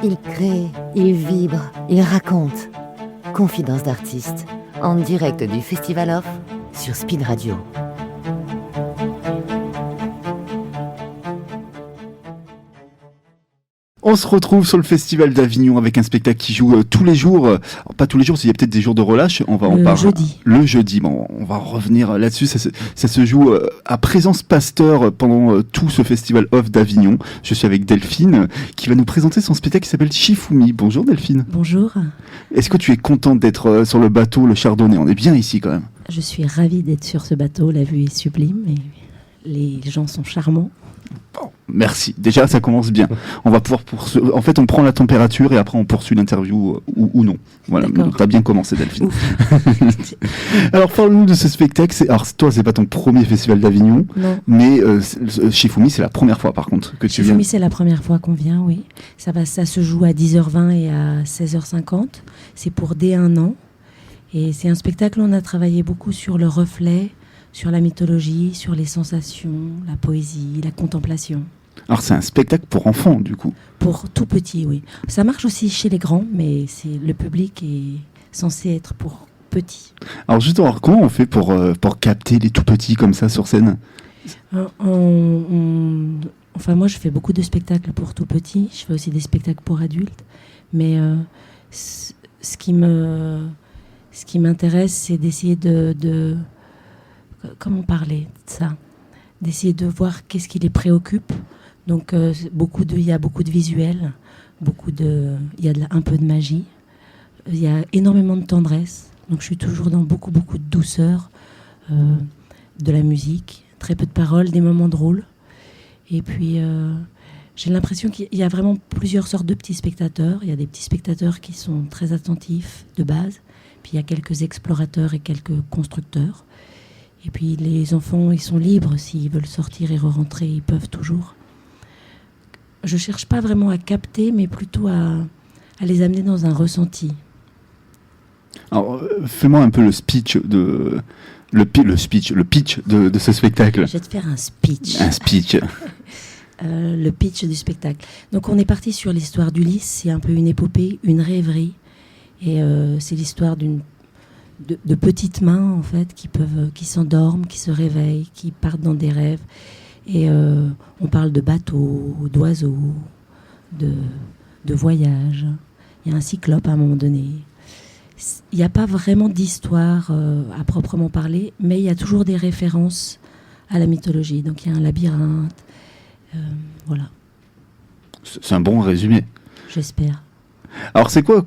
Il crée, il vibre, il raconte. Confidence d'artiste, en direct du Festival Off sur Speed Radio. On se retrouve sur le Festival d'Avignon avec un spectacle qui joue tous les jours. Pas tous les jours, il y a peut-être des jours de relâche. On va en parler. Le jeudi. Bon, on va revenir là-dessus. Ça se joue à Présence Pasteur pendant tout ce Festival Off d'Avignon. Je suis avec Delphine qui va nous présenter son spectacle qui s'appelle Shifumi. Bonjour Delphine. Bonjour. Est-ce que tu es contente d'être sur le bateau, le Chardonnay? On est bien ici quand même. Je suis ravie d'être sur ce bateau. La vue est sublime et les gens sont charmants. Bon, merci. Déjà, ça commence bien. On va pouvoir en fait, on prend la température et après on poursuit l'interview ou non. Voilà. T'as bien commencé, Delphine. Alors, parle-nous de ce spectacle. Alors, toi, c'est pas ton premier festival d'Avignon, non. Mais Shifumi, c'est la première fois, par contre, que tu viens. Shifumi, c'est la première fois qu'on vient, oui. Ça se joue à 10h20 et à 16h50. C'est pour dès 1 an. Et c'est un spectacle où on a travaillé beaucoup sur le reflet, sur la mythologie, sur les sensations, la poésie, la contemplation. Alors c'est un spectacle pour enfants, du coup. Pour tout petit, oui. Ça marche aussi chez les grands, mais le public est censé être pour petits. Alors justement, comment on fait pour capter les tout petits comme ça sur scène ? Enfin, moi, je fais beaucoup de spectacles pour tout petits. Je fais aussi des spectacles pour adultes. Mais ce qui m'intéresse, c'est d'essayer de comment parler de ça, d'essayer de voir qu'est-ce qui les préoccupe. Donc il y a beaucoup de visuels, il y a un peu de magie, il y a énormément de tendresse. Donc je suis toujours dans beaucoup de douceur, de la musique, très peu de paroles, des moments drôles. Et puis j'ai l'impression qu'il y a vraiment plusieurs sortes de petits spectateurs. Il y a des petits spectateurs qui sont très attentifs de base, puis il y a quelques explorateurs et quelques constructeurs. Et puis les enfants, ils sont libres, s'ils veulent sortir et re-rentrer, ils peuvent toujours. Je cherche pas vraiment à capter, mais plutôt à les amener dans un ressenti. Alors, fais-moi un peu le pitch de ce spectacle. Je vais te faire un speech. Un speech. Le pitch du spectacle. Donc on est parti sur l'histoire d'Ulysse, c'est un peu une épopée, une rêverie. Et c'est l'histoire de petites mains en fait qui s'endorment, qui se réveillent, qui partent dans des rêves. Et on parle de bateaux, d'oiseaux, de voyages. Il y a un cyclope à un moment donné. Il n'y a pas vraiment d'histoire à proprement parler, mais il y a toujours des références à la mythologie. Donc il y a un labyrinthe, voilà. C'est un bon résumé. J'espère. Alors c'est quoi,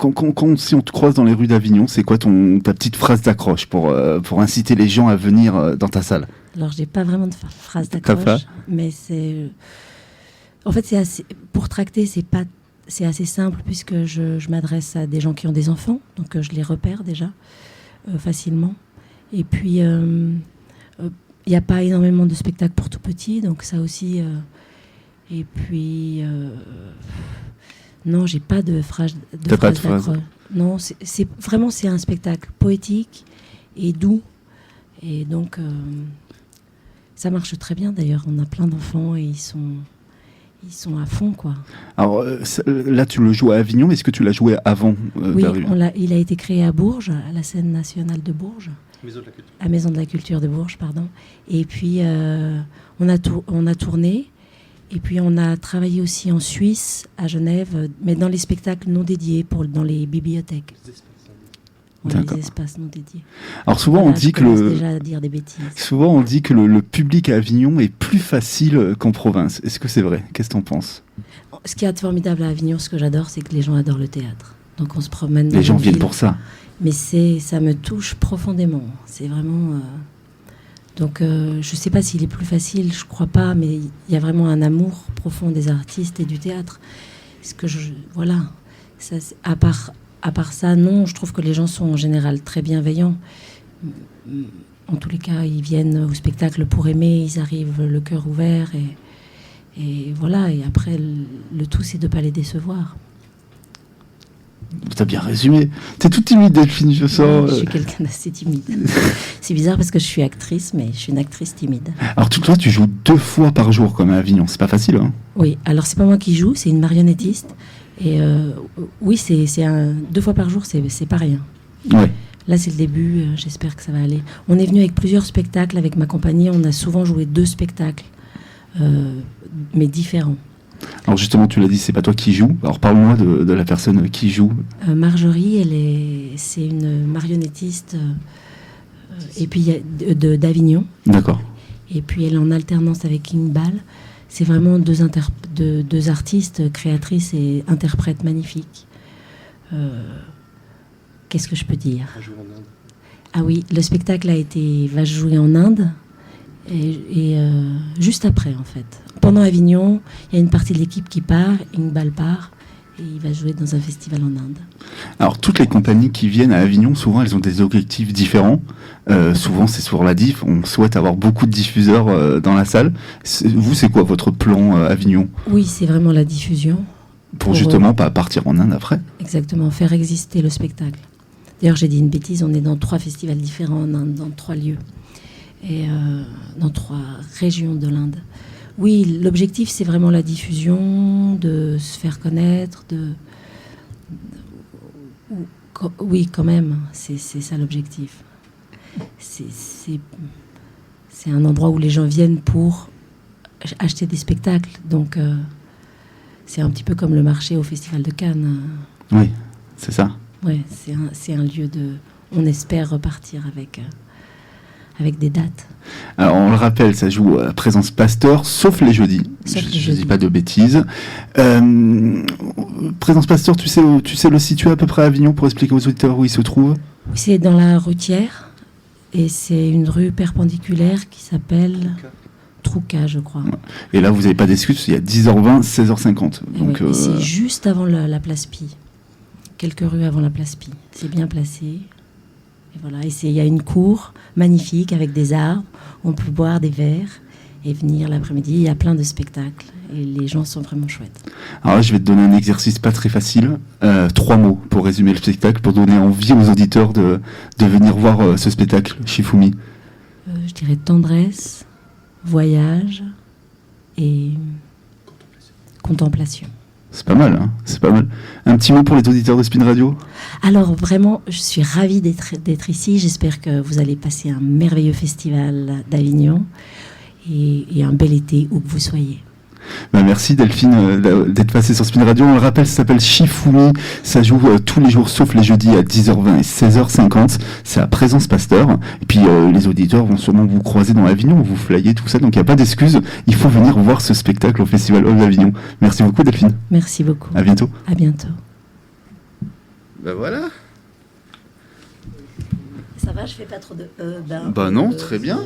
si on te croise dans les rues d'Avignon, c'est quoi ta petite phrase d'accroche pour inciter les gens à venir dans ta salle ? Alors j'ai pas vraiment de phrase d'accroche, mais en fait pour tracter c'est assez simple puisque je m'adresse à des gens qui ont des enfants, donc je les repère déjà facilement. Et puis il n'y a pas énormément de spectacles pour tout petits, donc ça aussi. Et puis non, j'ai pas de phrase d'accroche. Non, c'est un spectacle poétique et doux. Et donc, ça marche très bien d'ailleurs. On a plein d'enfants et ils sont à fond, quoi. Alors là, tu le joues à Avignon. Est-ce que tu l'as joué avant Oui, il a été créé à Bourges, à la scène nationale de Bourges. À Maison de la Culture de Bourges, pardon. Et puis, on a tourné. Et puis on a travaillé aussi en Suisse, à Genève, mais dans les spectacles non dédiés, dans les bibliothèques. Les espaces non dédiés. Alors souvent on dit que déjà à dire des bêtises. Souvent on dit que le public à Avignon est plus facile qu'en province. Est-ce que c'est vrai ? Qu'est-ce que t'en penses ? Ce qui est formidable à Avignon, ce que j'adore, c'est que les gens adorent le théâtre. Donc on se promène dans les gens viennent pour ça. Mais ça me touche profondément. C'est vraiment. Donc, je ne sais pas s'il est plus facile, je ne crois pas, mais il y a vraiment un amour profond des artistes et du théâtre. Voilà. Ça, à part ça, non, je trouve que les gens sont en général très bienveillants. En tous les cas, ils viennent au spectacle pour aimer, ils arrivent le cœur ouvert. Et voilà, et après, le tout, c'est de ne pas les décevoir. T'as bien résumé. T'es toute timide, Delphine, je sens. Je suis quelqu'un d'assez timide. C'est bizarre parce que je suis actrice, mais je suis une actrice timide. Alors toi, tu joues 2 fois par jour comme à Avignon. C'est pas facile, hein ? Oui, alors c'est pas moi qui joue, c'est une marionnettiste. Et oui, c'est 2 fois par jour, c'est pas rien. Ouais. Là, c'est le début, j'espère que ça va aller. On est venu avec plusieurs spectacles, avec ma compagnie, on a souvent joué 2 spectacles, mais différents. Alors justement, tu l'as dit, c'est pas toi qui joues. Alors parle-moi de la personne qui joue. Marjorie, c'est une marionnettiste, et puis d'Avignon. D'accord. Et puis elle est en alternance avec Iqbal. C'est vraiment deux artistes, créatrices et interprètes magnifiques. Qu'est-ce que je peux dire ? Ah oui, le spectacle va jouer en Inde et juste après en fait. Pendant Avignon, il y a une partie de l'équipe qui part, Iqbal part et il va jouer dans un festival en Inde. Alors toutes les compagnies qui viennent à Avignon, souvent elles ont des objectifs différents. Souvent c'est sur la diff, on souhaite avoir beaucoup de diffuseurs dans la salle. Vous, c'est quoi votre plan Avignon ? Oui, c'est vraiment la diffusion. Pour justement pas partir en Inde après. Exactement, faire exister le spectacle. D'ailleurs, j'ai dit une bêtise, on est dans 3 festivals différents en Inde, dans 3 lieux, et dans 3 régions de l'Inde. Oui, l'objectif, c'est vraiment la diffusion, de se faire connaître, oui, quand même, c'est ça l'objectif. C'est un endroit où les gens viennent pour acheter des spectacles, donc c'est un petit peu comme le marché au Festival de Cannes. Oui, c'est ça. Ouais, c'est un lieu on espère repartir avec des dates. Alors on le rappelle, ça joue à Présence Pasteur, sauf les jeudis. Je dis pas de bêtises. Présence Pasteur, tu sais le situer à peu près à Avignon pour expliquer aux auditeurs où il se trouve ? Oui, c'est dans la Rutière et c'est une rue perpendiculaire qui s'appelle Trouca, je crois. Et là, vous n'avez pas d'excuses, il y a 10h20, 16h50. Donc, oui, c'est juste avant la place Pi. Quelques rues avant la place Pi. C'est bien placé. Et voilà. Et il y a une cour magnifique avec des arbres. On peut boire des verres et venir l'après-midi. Il y a plein de spectacles et les gens sont vraiment chouettes. Alors là, je vais te donner un exercice pas très facile. 3 mots pour résumer le spectacle, pour donner envie aux auditeurs de venir voir ce spectacle, Shifumi. Je dirais tendresse, voyage et contemplation. C'est pas mal, hein, c'est pas mal. Un petit mot pour les auditeurs de Spin Radio ? Alors vraiment, je suis ravie d'être ici. J'espère que vous allez passer un merveilleux festival d'Avignon et un bel été où que vous soyez. Merci Delphine d'être passée sur Spin Radio. On le rappelle, ça s'appelle Shifumi. Ça joue tous les jours sauf les jeudis à 10h20 et 16h50. C'est à Présence Pasteur. Et puis les auditeurs vont sûrement vous croiser dans Avignon, vous flyez, tout ça. Donc il n'y a pas d'excuses. Il faut venir voir ce spectacle au Festival Hall d'Avignon. Merci beaucoup Delphine. Merci beaucoup. À bientôt. À bientôt. Ben voilà. Ça va, je fais pas trop de... Bah non, très bien.